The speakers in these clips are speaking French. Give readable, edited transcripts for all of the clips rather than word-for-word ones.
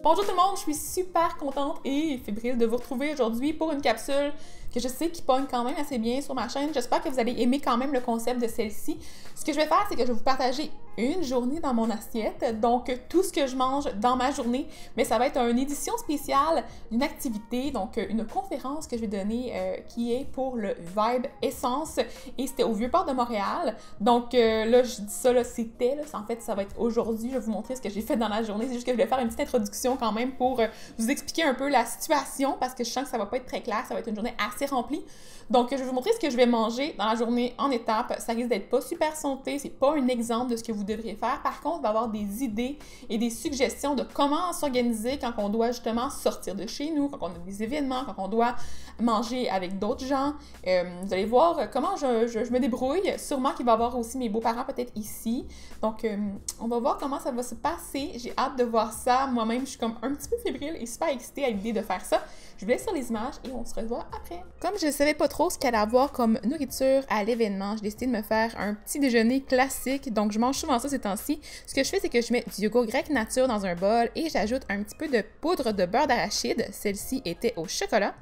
Bonjour tout le monde, je suis super contente et fébrile de vous retrouver aujourd'hui pour une capsule que je sais qui pogne quand même assez bien sur ma chaîne. J'espère que vous allez aimer quand même le concept de celle-ci. Ce que je vais faire, c'est que je vais vous partager une journée dans mon assiette, donc tout ce que je mange dans ma journée, mais ça va être une édition spéciale d'une activité, donc une conférence que je vais donner qui est pour le Vibe Essence et c'était au Vieux-Port de Montréal. Donc là, je dis ça, là, c'était, en fait, ça va être aujourd'hui. Je vais vous montrer ce que j'ai fait dans la journée. C'est juste que je vais faire une petite introduction quand même pour vous expliquer un peu la situation parce que je sens que ça va pas être très clair, ça va être une journée assez remplie. Donc, je vais vous montrer ce que je vais manger dans la journée en étapes. Ça risque d'être pas super santé, c'est pas un exemple de ce que vous devriez faire. Par contre, il va y avoir des idées et des suggestions de comment s'organiser quand on doit justement sortir de chez nous, quand on a des événements, quand on doit manger avec d'autres gens. Vous allez voir comment je me débrouille. Sûrement qu'il va y avoir aussi mes beaux-parents peut-être ici. Donc, on va voir comment ça va se passer. J'ai hâte de voir ça. Moi-même, je suis comme un petit peu fébrile et super excitée à l'idée de faire ça. Je vous laisse sur les images et on se revoit après. Comme je ne savais pas trop ce qu'il allait avoir comme nourriture à l'événement, j'ai décidé de me faire un petit déjeuner classique. Donc, je mange souvent ça ces temps-ci. Ce que je fais, c'est que je mets du yogourt grec nature dans un bol et j'ajoute un petit peu de poudre de beurre d'arachide. Celle-ci était au chocolat.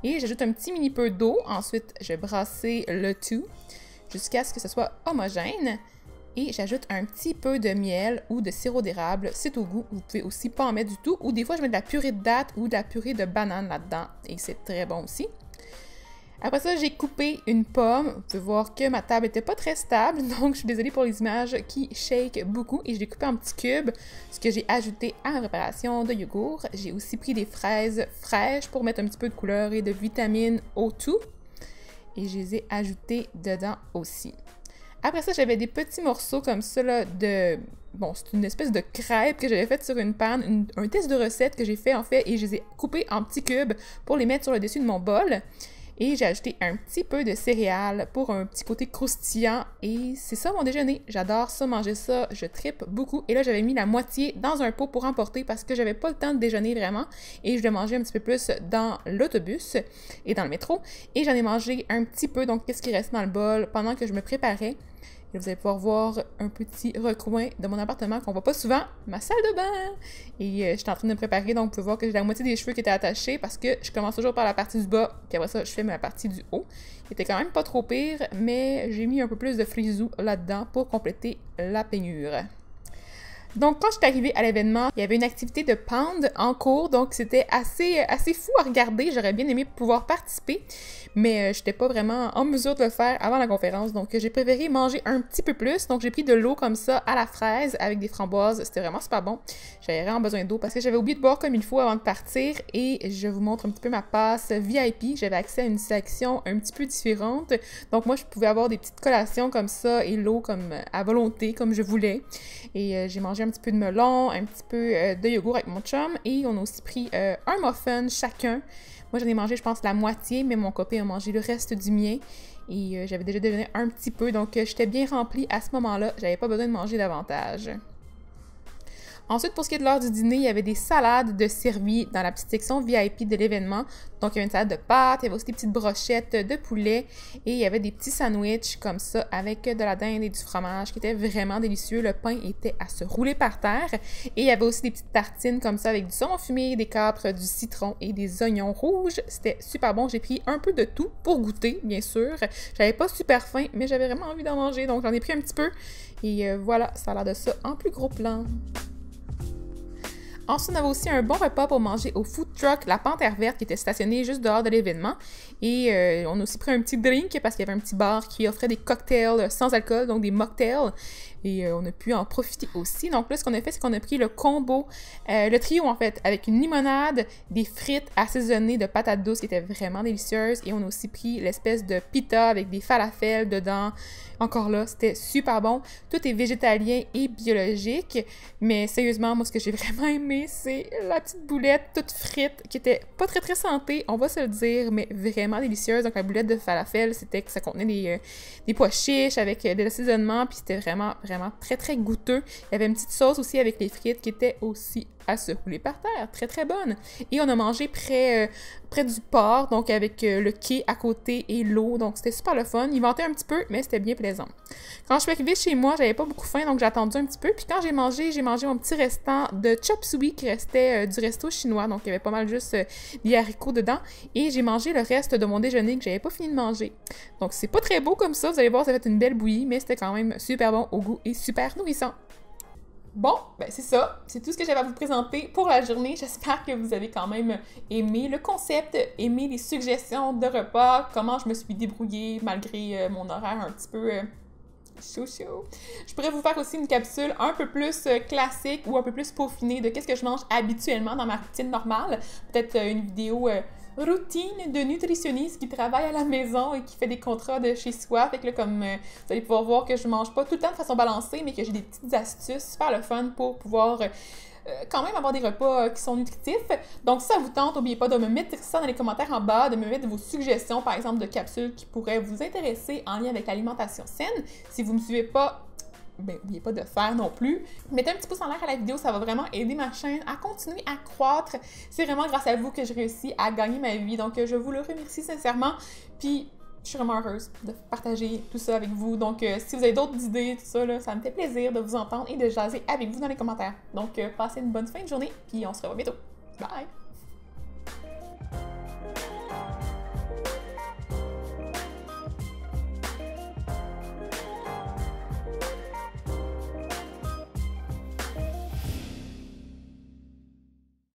Et j'ajoute un petit mini peu d'eau. Ensuite, je vais brasser le tout jusqu'à ce que ce soit homogène. Et j'ajoute un petit peu de miel ou de sirop d'érable, c'est au goût. Vous pouvez aussi pas en mettre du tout. Ou des fois, je mets de la purée de date ou de la purée de banane là-dedans. Et c'est très bon aussi. Après ça, j'ai coupé une pomme. Vous pouvez voir que ma table n'était pas très stable. Donc, je suis désolée pour les images qui shake beaucoup. Et je l'ai coupé en petits cubes, ce que j'ai ajouté à ma préparation de yogourt. J'ai aussi pris des fraises fraîches pour mettre un petit peu de couleur et de vitamines au tout. Et je les ai ajoutées dedans aussi. Après ça, j'avais des petits morceaux comme ça là, de... Bon, c'est une espèce de crêpe que j'avais faite sur une panne, un test de recette que j'ai fait en fait, et je les ai coupés en petits cubes pour les mettre sur le dessus de mon bol. Et j'ai ajouté un petit peu de céréales pour un petit côté croustillant. Et c'est ça mon déjeuner. J'adore ça, manger ça. Je trippe beaucoup. Et là, j'avais mis la moitié dans un pot pour emporter parce que j'avais pas le temps de déjeuner vraiment. Et je l'ai mangé un petit peu plus dans l'autobus et dans le métro. Et j'en ai mangé un petit peu, donc qu'est-ce qui reste dans le bol pendant que je me préparais. Et vous allez pouvoir voir un petit recoin de mon appartement qu'on voit pas souvent, ma salle de bain. Et je suis en train de me préparer, donc vous pouvez voir que j'ai la moitié des cheveux qui étaient attachés parce que je commence toujours par la partie du bas, puis après ça, je fais ma partie du haut. Il était quand même pas trop pire, mais j'ai mis un peu plus de frisou là-dedans pour compléter la peignure. Donc, quand je suis arrivée à l'événement, il y avait une activité de pound en cours, donc c'était assez fou à regarder. J'aurais bien aimé pouvoir participer, mais je n'étais pas vraiment en mesure de le faire avant la conférence, donc j'ai préféré manger un petit peu plus. Donc, j'ai pris de l'eau comme ça à la fraise avec des framboises. C'était vraiment super bon. J'avais vraiment besoin d'eau parce que j'avais oublié de boire comme il faut avant de partir et je vous montre un petit peu ma passe VIP. J'avais accès à une section un petit peu différente. Donc, moi, je pouvais avoir des petites collations comme ça et l'eau comme à volonté, comme je voulais. Et j'ai mangé un petit peu de melon, un petit peu de yogourt avec mon chum et on a aussi pris un muffin chacun. Moi, j'en ai mangé, je pense, la moitié, mais mon copain a mangé le reste du mien et j'avais déjà déjeuné un petit peu, donc j'étais bien remplie à ce moment-là. J'avais pas besoin de manger davantage. Ensuite, pour ce qui est de l'heure du dîner, il y avait des salades de servies dans la petite section VIP de l'événement. Donc, il y avait une salade de pâtes, il y avait aussi des petites brochettes de poulet et il y avait des petits sandwichs comme ça avec de la dinde et du fromage qui étaient vraiment délicieux. Le pain était à se rouler par terre et il y avait aussi des petites tartines comme ça avec du saumon fumé, des capres, du citron et des oignons rouges. C'était super bon. J'ai pris un peu de tout pour goûter, bien sûr. J'avais pas super faim, mais j'avais vraiment envie d'en manger, donc j'en ai pris un petit peu. Et voilà, ça a l'air de ça en plus gros plan. Ensuite, on avait aussi un bon repas pour manger au food truck La Panthère Verte qui était stationné juste dehors de l'événement. Et on a aussi pris un petit drink parce qu'il y avait un petit bar qui offrait des cocktails sans alcool, donc des mocktails. Et on a pu en profiter aussi. Donc là, ce qu'on a fait, c'est qu'on a pris le combo, le trio en fait, avec une limonade, des frites assaisonnées de patates douces qui étaient vraiment délicieuses. Et on a aussi pris l'espèce de pita avec des falafels dedans. Encore là, c'était super bon. Tout est végétalien et biologique. Mais sérieusement, moi, ce que j'ai vraiment aimé, c'est la petite boulette toute frite qui était pas très santé, on va se le dire, mais vraiment délicieuse. Donc la boulette de falafel, c'était que ça contenait des pois chiches avec de l'assaisonnement. Puis c'était vraiment vraiment très très goûteux. Il y avait une petite sauce aussi avec les frites qui était aussi à se rouler par terre, très très bonne. Et on a mangé près du port, donc avec le quai à côté et l'eau, donc c'était super le fun. Il ventait un petit peu, mais c'était bien plaisant. Quand je suis arrivée chez moi, j'avais pas beaucoup faim, donc j'ai attendu un petit peu. Puis quand j'ai mangé mon petit restant de chop suey qui restait du resto chinois, donc il y avait pas mal juste des haricots dedans. Et j'ai mangé le reste de mon déjeuner que j'avais pas fini de manger. Donc c'est pas très beau comme ça, vous allez voir, ça fait une belle bouillie, mais c'était quand même super bon au goût et super nourrissant. Bon, ben c'est ça. C'est tout ce que j'avais à vous présenter pour la journée. J'espère que vous avez quand même aimé le concept, aimé les suggestions de repas, comment je me suis débrouillée malgré mon horaire un petit peu chaud. Je pourrais vous faire aussi une capsule un peu plus classique ou un peu plus peaufinée de qu'est-ce que je mange habituellement dans ma routine normale. Peut-être une vidéo routine de nutritionniste qui travaille à la maison et qui fait des contrats de chez soi. Fait que là, comme vous allez pouvoir voir que je mange pas tout le temps de façon balancée, mais que j'ai des petites astuces super le fun pour pouvoir quand même avoir des repas qui sont nutritifs. Donc, si ça vous tente, n'oubliez pas de me mettre ça dans les commentaires en bas, de me mettre vos suggestions, par exemple, de capsules qui pourraient vous intéresser en lien avec l'alimentation saine. Si vous ne me suivez pas, ben, n'oubliez pas de faire non plus. Mettez un petit pouce en l'air à la vidéo, ça va vraiment aider ma chaîne à continuer à croître. C'est vraiment grâce à vous que je réussis à gagner ma vie. Donc, je vous le remercie sincèrement. Puis, je suis vraiment heureuse de partager tout ça avec vous. Donc, si vous avez d'autres idées, tout ça, là, ça me fait plaisir de vous entendre et de jaser avec vous dans les commentaires. Donc, passez une bonne fin de journée, puis on se revoit bientôt. Bye!